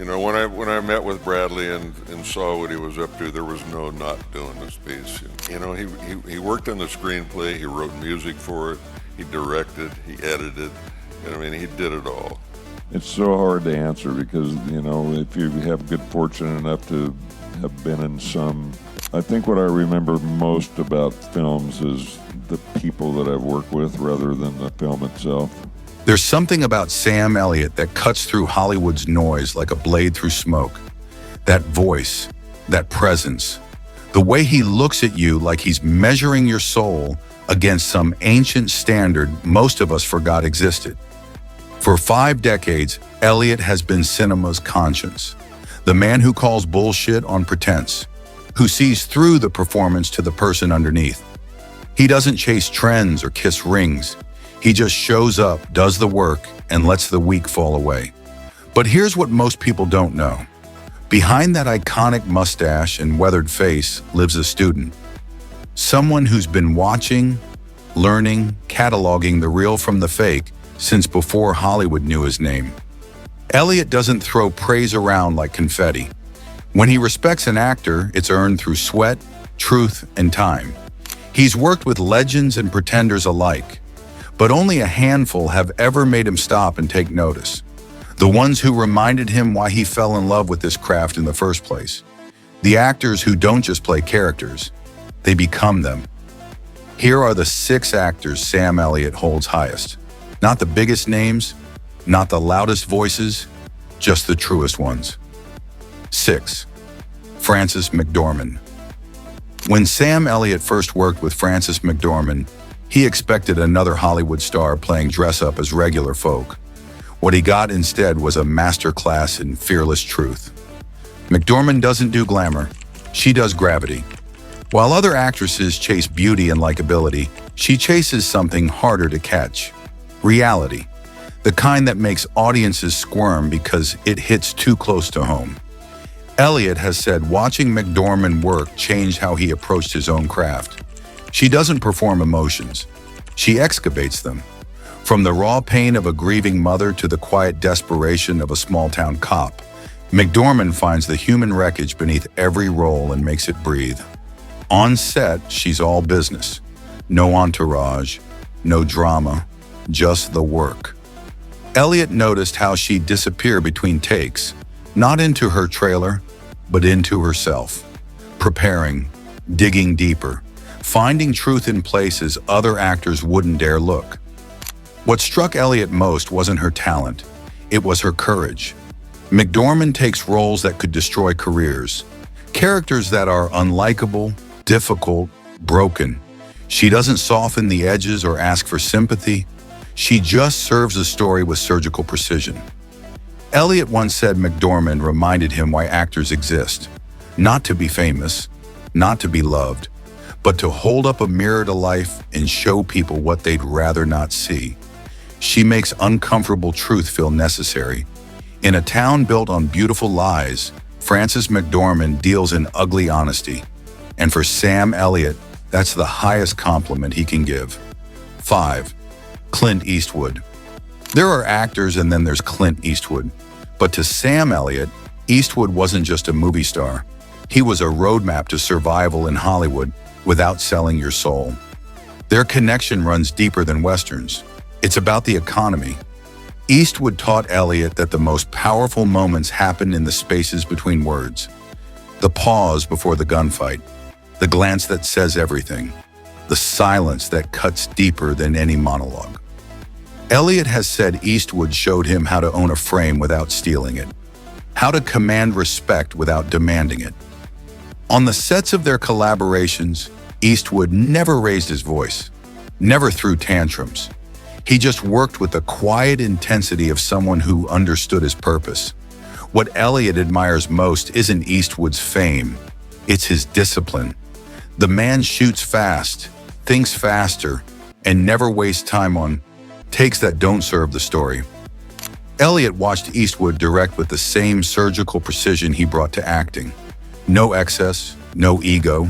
You know, when I met with Bradley and saw what he was up to, there was no not doing this piece. You know, he worked on the screenplay, he wrote music for it, he directed, he edited, and I mean, he did it all. It's so hard to answer because, you know, if you have good fortune enough to have been in some, I think what I remember most about films is the people that I've worked with rather than the film itself. There's something about Sam Elliott that cuts through Hollywood's noise like a blade through smoke. That voice, that presence, the way he looks at you like he's measuring your soul against some ancient standard most of us forgot existed. For 5 decades, Elliot has been cinema's conscience, the man who calls bullshit on pretense, who sees through the performance to the person underneath. He doesn't chase trends or kiss rings. He just shows up, does the work, and lets the weak fall away. But here's what most people don't know. Behind that iconic mustache and weathered face lives a student. Someone who's been watching, learning, cataloging the real from the fake since before Hollywood knew his name. Elliot doesn't throw praise around like confetti. When he respects an actor, it's earned through sweat, truth, and time. He's worked with legends and pretenders alike, but only a handful have ever made him stop and take notice. The ones who reminded him why he fell in love with this craft in the first place. The actors who don't just play characters, they become them. Here are the 6 actors Sam Elliott holds highest. Not the biggest names, not the loudest voices, just the truest ones. 6. Frances McDorman. When Sam Elliott first worked with Frances McDorman, he expected another Hollywood star playing dress-up as regular folk. What he got instead was a masterclass in fearless truth. McDorman doesn't do glamour, she does gravity. While other actresses chase beauty and likability, she chases something harder to catch. Reality. The kind that makes audiences squirm because it hits too close to home. Elliot has said watching McDorman work changed how he approached his own craft. She doesn't perform emotions. She excavates them. From the raw pain of a grieving mother to the quiet desperation of a small-town cop, McDorman finds the human wreckage beneath every role and makes it breathe. On set, she's all business. No entourage, no drama, just the work. Elliot noticed how she'd disappear between takes, not into her trailer, but into herself, preparing, digging deeper, finding truth in places other actors wouldn't dare look. What struck Elliot most wasn't her talent, it was her courage. McDorman takes roles that could destroy careers, characters that are unlikable, difficult, broken. She doesn't soften the edges or ask for sympathy. She just serves a story with surgical precision. Elliot once said McDorman reminded him why actors exist. Not to be famous, not to be loved, but to hold up a mirror to life and show people what they'd rather not see. She makes uncomfortable truth feel necessary. In a town built on beautiful lies, Frances McDorman deals in ugly honesty. And for Sam Elliott, that's the highest compliment he can give. 5. Clint Eastwood. There are actors and then there's Clint Eastwood. But to Sam Elliott, Eastwood wasn't just a movie star. He was a roadmap to survival in Hollywood without selling your soul. Their connection runs deeper than Westerns. It's about the economy. Eastwood taught Elliot that the most powerful moments happen in the spaces between words. The pause before the gunfight, the glance that says everything, the silence that cuts deeper than any monologue. Elliot has said Eastwood showed him how to own a frame without stealing it, how to command respect without demanding it. On the sets of their collaborations, Eastwood never raised his voice, never threw tantrums. He just worked with the quiet intensity of someone who understood his purpose. What Elliot admires most isn't Eastwood's fame, it's his discipline. The man shoots fast, thinks faster, and never wastes time on takes that don't serve the story. Elliot watched Eastwood direct with the same surgical precision he brought to acting. No excess, no ego,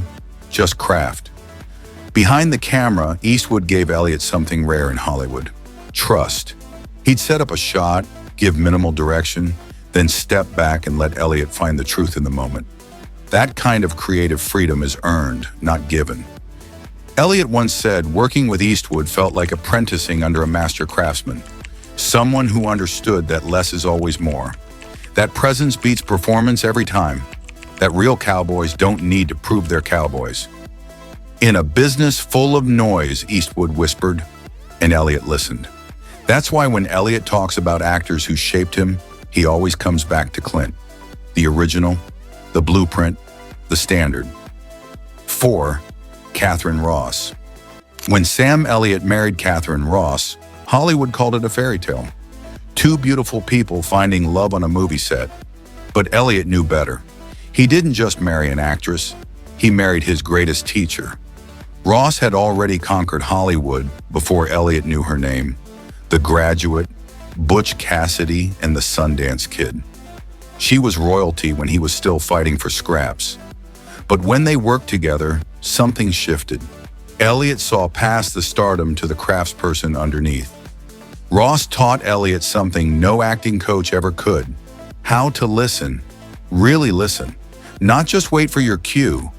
just craft. Behind the camera, Eastwood gave Elliot something rare in Hollywood: trust. He'd set up a shot, give minimal direction, then step back and let Elliot find the truth in the moment. That kind of creative freedom is earned, not given. Elliot once said working with Eastwood felt like apprenticing under a master craftsman, someone who understood that less is always more, that presence beats performance every time, that real cowboys don't need to prove they're cowboys. In a business full of noise, Eastwood whispered, and Elliot listened. That's why when Elliot talks about actors who shaped him, he always comes back to Clint, the original, the blueprint, the standard. 4. Katherine Ross. When Sam Elliott married Katherine Ross, Hollywood called it a fairy tale. Two beautiful people finding love on a movie set. But Elliot knew better. He didn't just marry an actress, he married his greatest teacher. Ross had already conquered Hollywood before Elliot knew her name. The Graduate, Butch Cassidy, and the Sundance Kid. She was royalty when he was still fighting for scraps. But when they worked together, something shifted. Elliot saw past the stardom to the craftsperson underneath. Ross taught Elliot something no acting coach ever could: how to listen, really listen. Not just wait for your cue,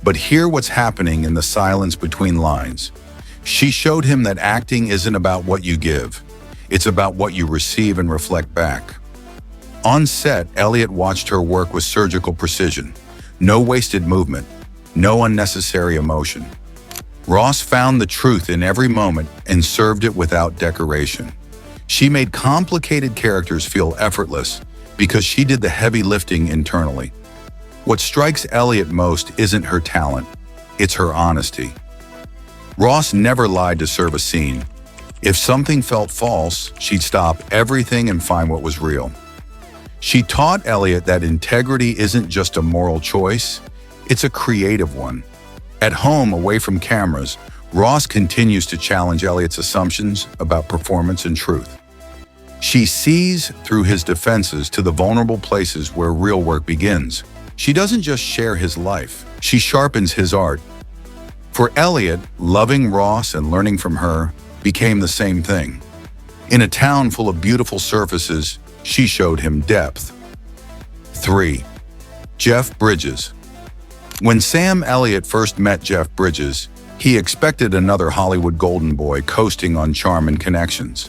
but hear what's happening in the silence between lines. She showed him that acting isn't about what you give. It's about what you receive and reflect back. On set, Elliot watched her work with surgical precision. No wasted movement, no unnecessary emotion. Ross found the truth in every moment and served it without decoration. She made complicated characters feel effortless because she did the heavy lifting internally. What strikes Elliot most isn't her talent, it's her honesty. Ross never lied to serve a scene. If something felt false, she'd stop everything and find what was real. She taught Elliot that integrity isn't just a moral choice, it's a creative one. At home, away from cameras, Ross continues to challenge Elliot's assumptions about performance and truth. She sees through his defenses to the vulnerable places where real work begins. She doesn't just share his life, she sharpens his art. For Elliot, loving Ross and learning from her became the same thing. In a town full of beautiful surfaces, she showed him depth. 3. Jeff Bridges. When Sam Elliott first met Jeff Bridges, he expected another Hollywood golden boy coasting on charm and connections.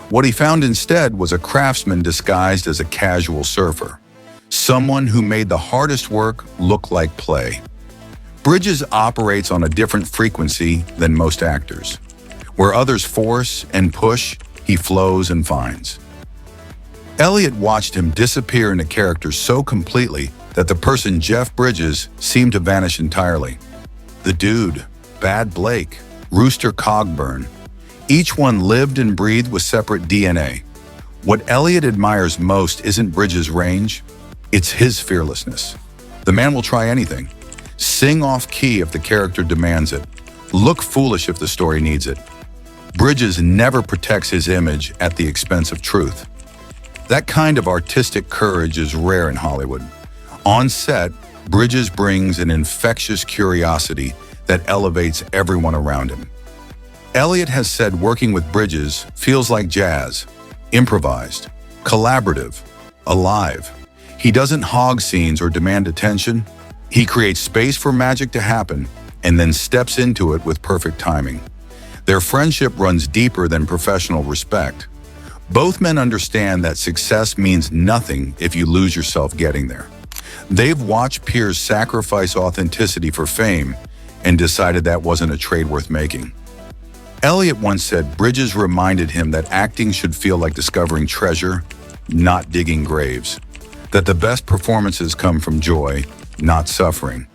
What he found instead was a craftsman disguised as a casual surfer, someone who made the hardest work look like play. Bridges operates on a different frequency than most actors. Where others force and push, he flows and finds. Elliot watched him disappear into characters so completely that the person Jeff Bridges seemed to vanish entirely. The Dude, Bad Blake, Rooster Cogburn, each one lived and breathed with separate DNA. What Elliot admires most isn't Bridges' range, it's his fearlessness. The man will try anything. Sing off key if the character demands it. Look foolish if the story needs it. Bridges never protects his image at the expense of truth. That kind of artistic courage is rare in Hollywood. On set, Bridges brings an infectious curiosity that elevates everyone around him. Elliot has said working with Bridges feels like jazz, improvised, collaborative, alive. He doesn't hog scenes or demand attention. He creates space for magic to happen and then steps into it with perfect timing. Their friendship runs deeper than professional respect. Both men understand that success means nothing if you lose yourself getting there. They've watched peers sacrifice authenticity for fame and decided that wasn't a trade worth making. Elliot once said Bridges reminded him that acting should feel like discovering treasure, not digging graves. That the best performances come from joy, not suffering.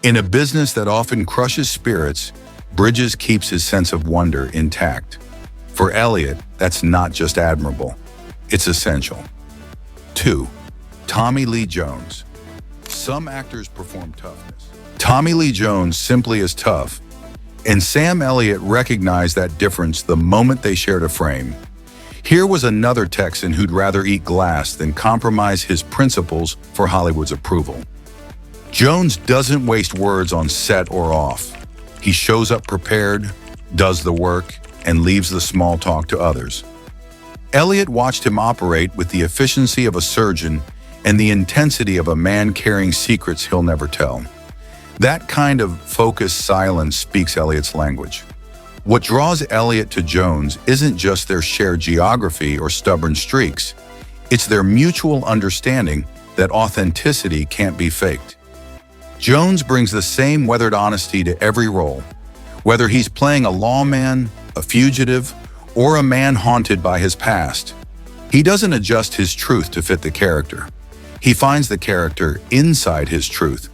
In a business that often crushes spirits, Bridges keeps his sense of wonder intact. For Elliot, that's not just admirable, it's essential. 2. Tommy Lee Jones. Some actors perform toughness. Tommy Lee Jones simply is tough, and Sam Elliott recognized that difference the moment they shared a frame. Here was another Texan who'd rather eat glass than compromise his principles for Hollywood's approval. Jones doesn't waste words on set or off. He shows up prepared, does the work, and leaves the small talk to others. Elliot watched him operate with the efficiency of a surgeon and the intensity of a man carrying secrets he'll never tell. That kind of focused silence speaks Elliot's language. What draws Elliot to Jones isn't just their shared geography or stubborn streaks. It's their mutual understanding that authenticity can't be faked. Jones brings the same weathered honesty to every role. Whether he's playing a lawman, a fugitive, or a man haunted by his past, he doesn't adjust his truth to fit the character. He finds the character inside his truth.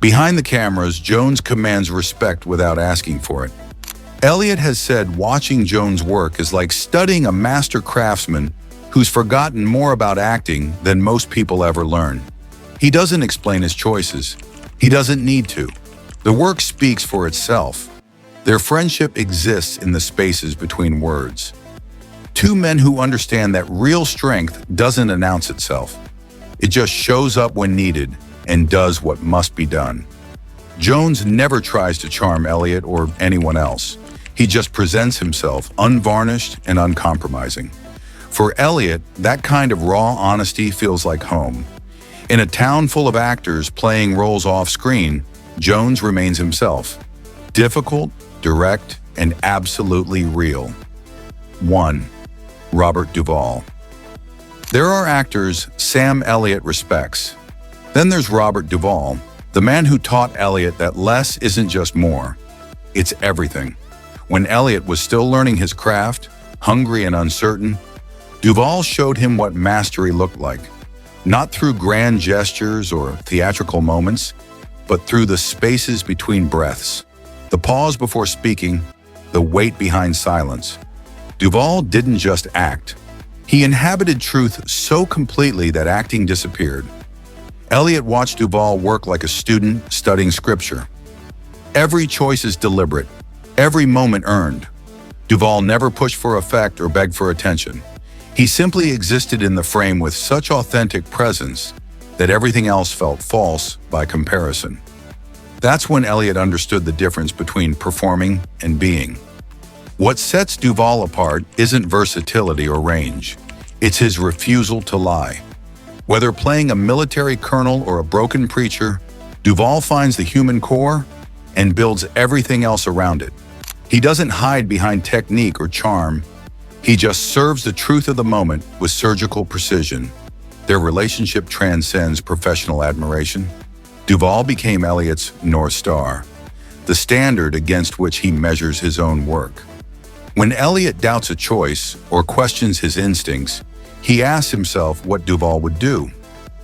Behind the cameras, Jones commands respect without asking for it. Elliot has said watching Jones work is like studying a master craftsman who's forgotten more about acting than most people ever learn. He doesn't explain his choices. He doesn't need to. The work speaks for itself. Their friendship exists in the spaces between words. Two men who understand that real strength doesn't announce itself. It just shows up when needed and does what must be done. Jones never tries to charm Elliot or anyone else. He just presents himself unvarnished and uncompromising. For Elliot, that kind of raw honesty feels like home. In a town full of actors playing roles off-screen, Jones remains himself. Difficult, direct, and absolutely real. 1. Robert Duval. There are actors Sam Elliot respects. Then there's Robert Duval, the man who taught Elliot that less isn't just more. It's everything. When Elliot was still learning his craft, hungry and uncertain, Duval showed him what mastery looked like. Not through grand gestures or theatrical moments, but through the spaces between breaths. The pause before speaking, the weight behind silence. Duval didn't just act. He inhabited truth so completely that acting disappeared. Elliot watched Duval work like a student studying scripture. Every choice is deliberate, every moment earned. Duval never pushed for effect or begged for attention. He simply existed in the frame with such authentic presence that everything else felt false by comparison. That's when Elliot understood the difference between performing and being. What sets Duval apart isn't versatility or range. It's his refusal to lie. Whether playing a military colonel or a broken preacher, Duval finds the human core and builds everything else around it. He doesn't hide behind technique or charm. He just serves the truth of the moment with surgical precision. Their relationship transcends professional admiration. Duval became Elliot's North Star, the standard against which he measures his own work. When Elliot doubts a choice or questions his instincts, he asks himself what Duval would do.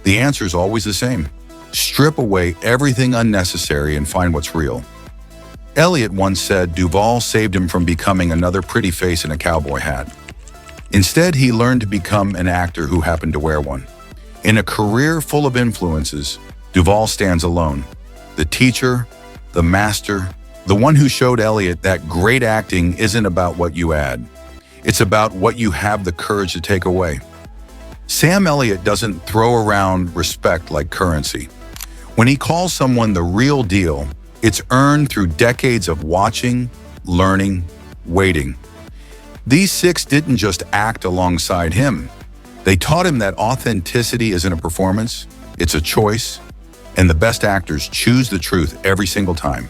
The answer is always the same. Strip away everything unnecessary and find what's real. Elliot once said Duval saved him from becoming another pretty face in a cowboy hat. Instead, he learned to become an actor who happened to wear one. In a career full of influences, Duval stands alone. The teacher, the master, the one who showed Elliot that great acting isn't about what you add. It's about what you have the courage to take away. Sam Elliot doesn't throw around respect like currency. When he calls someone the real deal, it's earned through decades of watching, learning, waiting. These 6 didn't just act alongside him. They taught him that authenticity isn't a performance, it's a choice, and the best actors choose the truth every single time.